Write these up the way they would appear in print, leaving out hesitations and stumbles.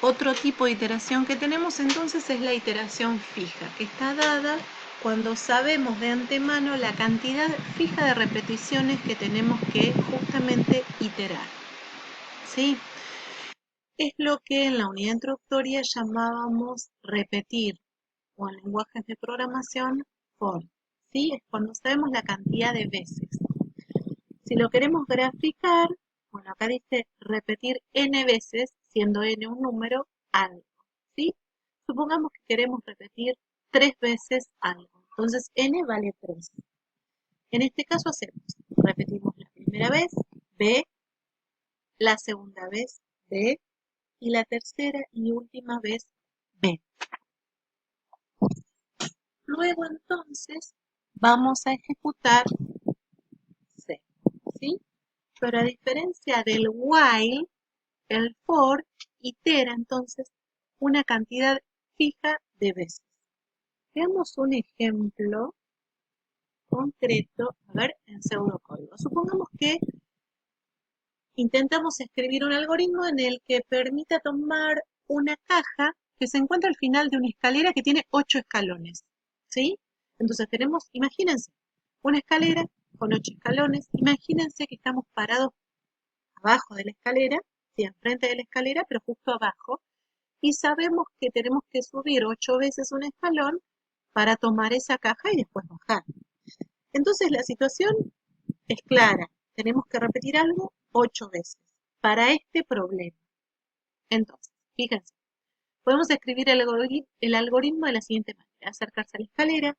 Otro tipo de iteración que tenemos entonces es la iteración fija, que está dada cuando sabemos de antemano la cantidad fija de repeticiones que tenemos que justamente iterar. ¿Sí? Es lo que en la unidad introductoria llamábamos repetir, o en lenguajes de programación, for. ¿Sí? Es cuando sabemos la cantidad de veces. Si lo queremos graficar, bueno, acá dice repetir n veces, siendo n un número, algo. ¿Sí? Supongamos que queremos repetir 3 veces algo. Entonces n vale 3. En este caso hacemos, repetimos la primera vez, b, la segunda vez, b, y la tercera y última vez, b. Luego entonces vamos a ejecutar c. ¿Sí? Pero a diferencia del while, el for itera entonces una cantidad fija de veces. Veamos un ejemplo concreto, a ver, en pseudocódigo. Supongamos que intentamos escribir un algoritmo en el que permita tomar una caja que se encuentra al final de una escalera que tiene 8 escalones. ¿Sí? Entonces tenemos, imagínense, una escalera con 8 escalones. Imagínense que estamos parados abajo de la escalera, sí, enfrente de la escalera, pero justo abajo, y sabemos que tenemos que subir 8 veces un escalón para tomar esa caja y después bajar. Entonces la situación es clara, tenemos que repetir algo 8 veces para este problema. Entonces, fíjense, podemos escribir el algoritmo de la siguiente manera: acercarse a la escalera,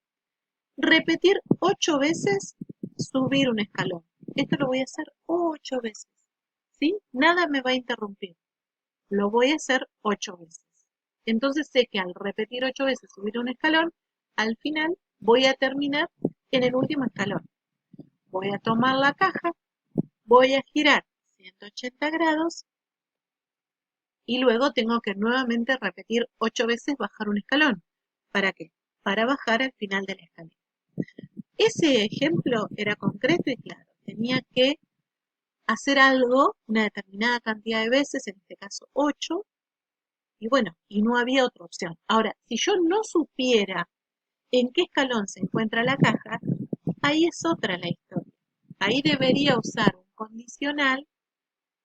repetir 8 veces, subir un escalón. Esto lo voy a hacer 8 veces, ¿sí? Nada me va a interrumpir. Lo voy a hacer 8 veces. Entonces sé que al repetir 8 veces subir un escalón, al final voy a terminar en el último escalón. Voy a tomar la caja, voy a girar 180 grados y luego tengo que nuevamente repetir 8 veces bajar un escalón. ¿Para qué? Para bajar al final de la escalera. Ese ejemplo era concreto y claro. Tenía que hacer algo una determinada cantidad de veces, en este caso 8, y bueno, y no había otra opción. Ahora, si yo no supiera en qué escalón se encuentra la caja, ahí es otra la historia. Ahí debería usar un condicional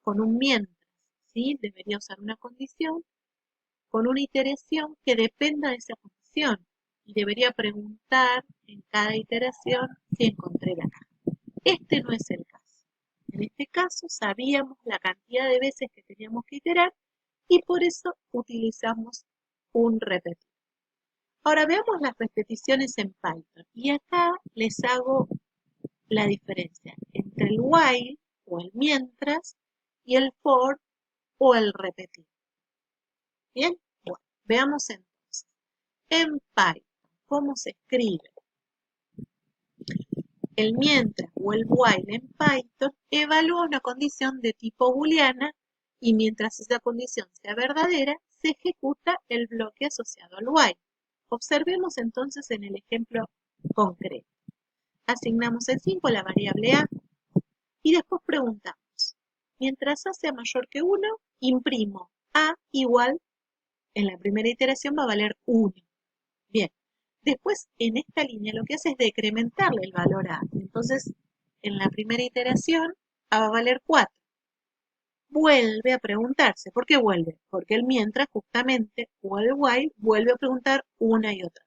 con un mientras, ¿sí? Debería usar una condición con una iteración que dependa de esa condición. Y debería preguntar en cada iteración si encontré la caja. Este no es el caso. En este caso sabíamos la cantidad de veces que teníamos que iterar y por eso utilizamos un repetir. Ahora veamos las repeticiones en Python y acá les hago la diferencia entre el while o el mientras y el for o el repetir. Bien, bueno, veamos entonces. En Python, ¿cómo se escribe? El mientras o el while en Python evalúa una condición de tipo booleana y mientras esa condición sea verdadera, se ejecuta el bloque asociado al while. Observemos entonces en el ejemplo concreto. Asignamos el 5 a la variable a y después preguntamos, mientras a sea mayor que 1, imprimo a igual, en la primera iteración va a valer 1. Bien, después en esta línea lo que hace es decrementarle el valor a. Entonces, en la primera iteración a va a valer 4. Vuelve a preguntarse. ¿Por qué vuelve? Porque el mientras justamente, o el while, vuelve a preguntar una y otra.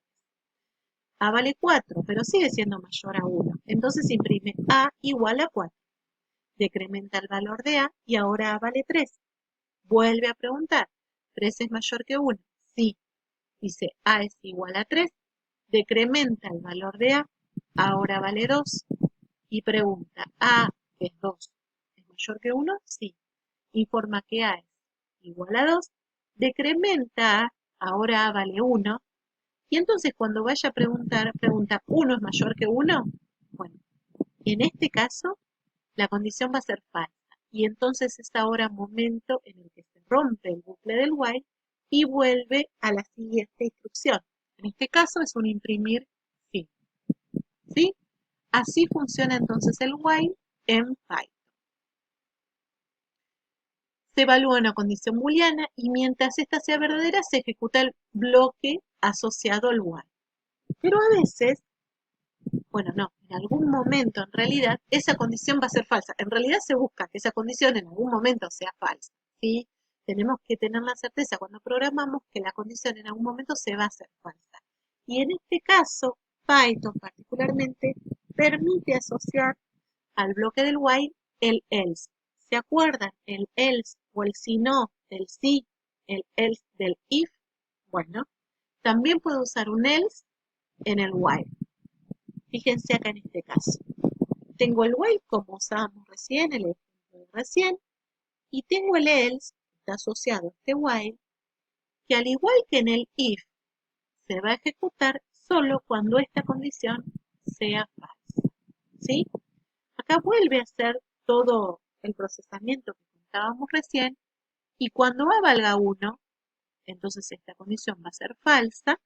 A vale 4, pero sigue siendo mayor a 1. Entonces imprime a igual a 4. Decrementa el valor de a y ahora a vale 3. Vuelve a preguntar, ¿3 es mayor que 1? Sí. Dice a es igual a 3. Decrementa el valor de a, ahora vale 2. Y pregunta, a, que es 2, ¿es mayor que 1? Sí. Informa que a es igual a 2. Decrementa a, ahora a vale 1. Y entonces cuando vaya a preguntar, pregunta, ¿1 es mayor que 1? Bueno, en este caso la condición va a ser falsa. Y entonces es ahora momento en el que se rompe el bucle del while y vuelve a la siguiente instrucción. En este caso es un imprimir fin. ¿Sí? Así funciona entonces el while en Python. se evalúa una condición booleana y mientras esta sea verdadera se ejecuta el bloque asociado al while. Pero a veces, bueno, no, en algún momento en realidad esa condición va a ser falsa. En realidad se busca que esa condición en algún momento sea falsa, ¿sí? Tenemos que tener la certeza cuando programamos que la condición en algún momento se va a hacer falsa. Y en este caso, Python particularmente permite asociar al bloque del while el else. ¿Se acuerdan? El else o el si no del si, el else del if. Bueno, también puedo usar un else en el while. Fíjense acá en este caso. Tengo el while como usábamos recién, el ejemplo de recién, y tengo el else, que está asociado a este while, que al igual que en el if, se va a ejecutar solo cuando esta condición sea falsa. ¿Sí? Acá vuelve a hacer todo el procesamiento que contábamos recién, y cuando A valga 1, entonces esta condición va a ser falsa,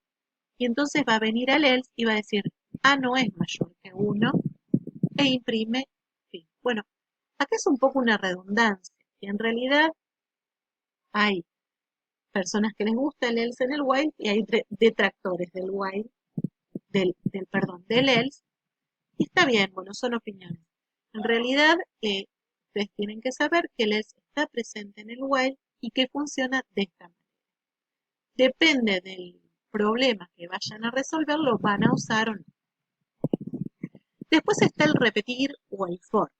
y entonces va a venir al else y va a decir A no es mayor que 1 e imprime fin. Bueno, acá es un poco una redundancia, y en realidad hay personas que les gusta el else en el while y hay detractores del while, del else, y está bien, bueno, son opiniones. En realidad, ustedes tienen que saber que el else está presente en el while y que funciona de esta manera. Depende del problema que vayan a resolver, lo van a usar o no. Después está el repetir o el for.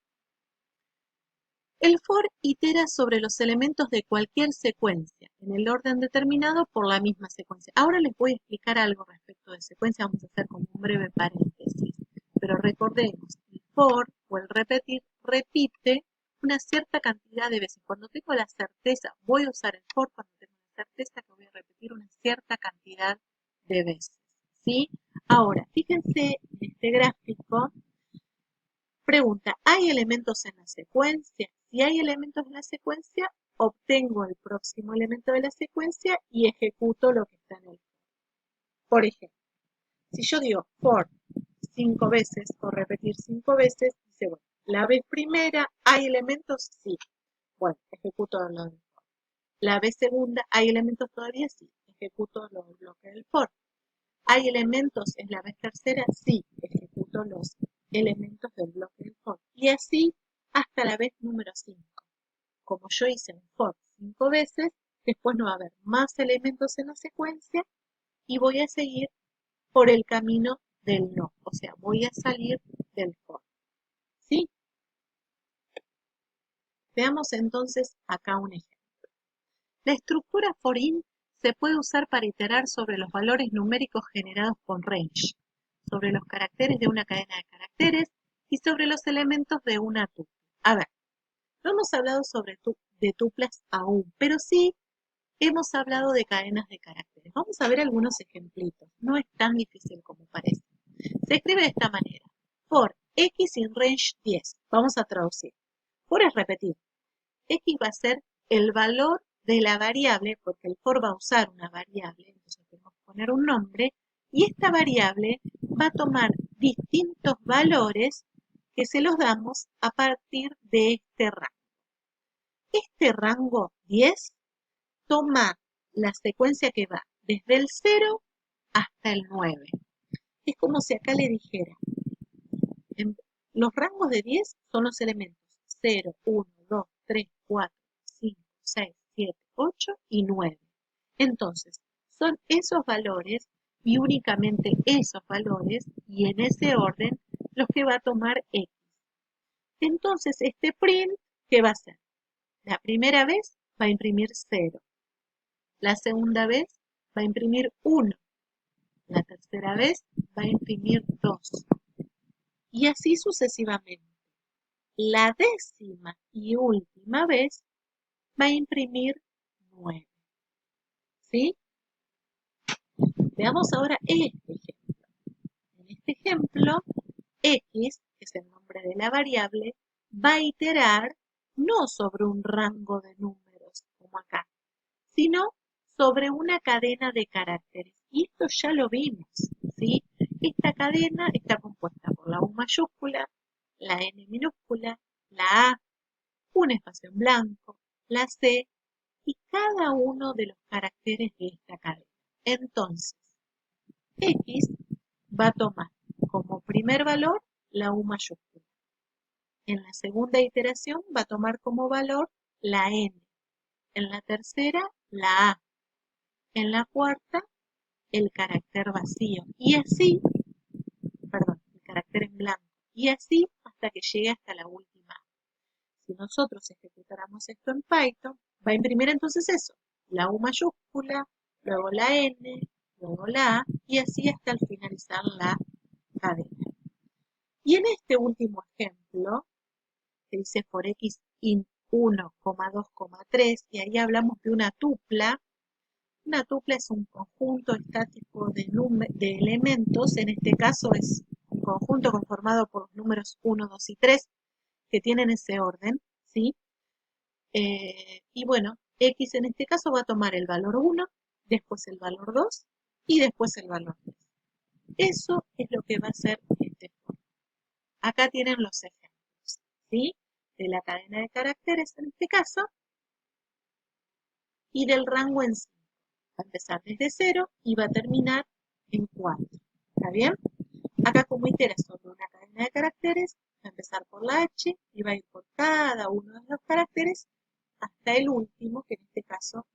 El for itera sobre los elementos de cualquier secuencia, en el orden determinado por la misma secuencia. Ahora les voy a explicar algo respecto de secuencia, vamos a hacer como un breve paréntesis. Pero recordemos, el for o el repetir repite una cierta cantidad de veces. Cuando tengo la certeza, voy a usar el for cuando tengo la certeza que voy a repetir una cierta cantidad de veces. ¿Sí? Ahora, fíjense en este gráfico. Pregunta, ¿hay elementos en la secuencia? Si hay elementos en la secuencia, obtengo el próximo elemento de la secuencia y ejecuto lo que está en el for. Por ejemplo, si yo digo for 5 veces o repetir 5 veces, dice, bueno, la vez primera, ¿hay elementos? Sí. Bueno, ejecuto lo del for. La vez segunda, ¿hay elementos todavía? Sí. Ejecuto los bloques del for. ¿Hay elementos en la vez tercera? Sí. Ejecuto los elementos del bloque del for. Y así hasta la vez número 5. Como yo hice un for 5 veces, después no va a haber más elementos en la secuencia y voy a seguir por el camino del no. O sea, voy a salir del for. ¿Sí? Veamos entonces acá un ejemplo. La estructura for-in se puede usar para iterar sobre los valores numéricos generados con range, sobre los caracteres de una cadena de caracteres y sobre los elementos de una tupla. A ver, no hemos hablado de tuplas aún, pero sí hemos hablado de cadenas de caracteres. Vamos a ver algunos ejemplitos. No es tan difícil como parece. Se escribe de esta manera. For x in range 10. Vamos a traducir. For es repetir. X va a ser el valor de la variable, porque el for va a usar una variable, entonces tenemos que poner un nombre, y esta variable va a tomar distintos valores que se los damos a partir de este rango. Este rango 10 toma la secuencia que va desde el 0 hasta el 9. Es como si acá le dijera, los rangos de 10 son los elementos 0, 1, 2, 3, 4, 5, 6, 7, 8 y 9. Entonces, son esos valores y únicamente esos valores y en ese orden los que va a tomar X. Entonces, este print, ¿qué va a hacer? La primera vez va a imprimir 0. La segunda vez va a imprimir 1. La tercera vez va a imprimir 2. Y así sucesivamente. La décima y última vez va a imprimir 9. ¿Sí? Veamos ahora este ejemplo. En este ejemplo, X, que es el nombre de la variable, va a iterar no sobre un rango de números, como acá, sino sobre una cadena de caracteres. Y esto ya lo vimos, ¿sí? Esta cadena está compuesta por la U mayúscula, la N minúscula, la A, un espacio en blanco, la C y cada uno de los caracteres de esta cadena. Entonces, X va a tomar como primer valor la U mayúscula. En la segunda iteración va a tomar como valor la N. En la tercera, la A. En la cuarta, el carácter vacío. Y así, perdón, el carácter en blanco. Y así hasta que llegue hasta la última. Si nosotros ejecutáramos esto en Python, va a imprimir entonces eso, la U mayúscula, luego la N, luego la A, y así hasta el finalizar la cadena. Y en este último ejemplo, que dice for x int 1,2,3, y ahí hablamos de una tupla. Una tupla es un conjunto estático de elementos, en este caso es un conjunto conformado por los números 1, 2 y 3, que tienen ese orden, ¿sí? Y bueno, x en este caso va a tomar el valor 1, después el valor 2 y después el valor 3. Eso es lo que va a hacer este for. Acá tienen los ejemplos, ¿sí? De la cadena de caracteres en este caso y del rango en sí. Va a empezar desde 0 y va a terminar en 4. ¿Está bien? Acá como itera sobre una cadena de caracteres, va a empezar por la H y va a ir por cada uno de los caracteres hasta el último, que en este caso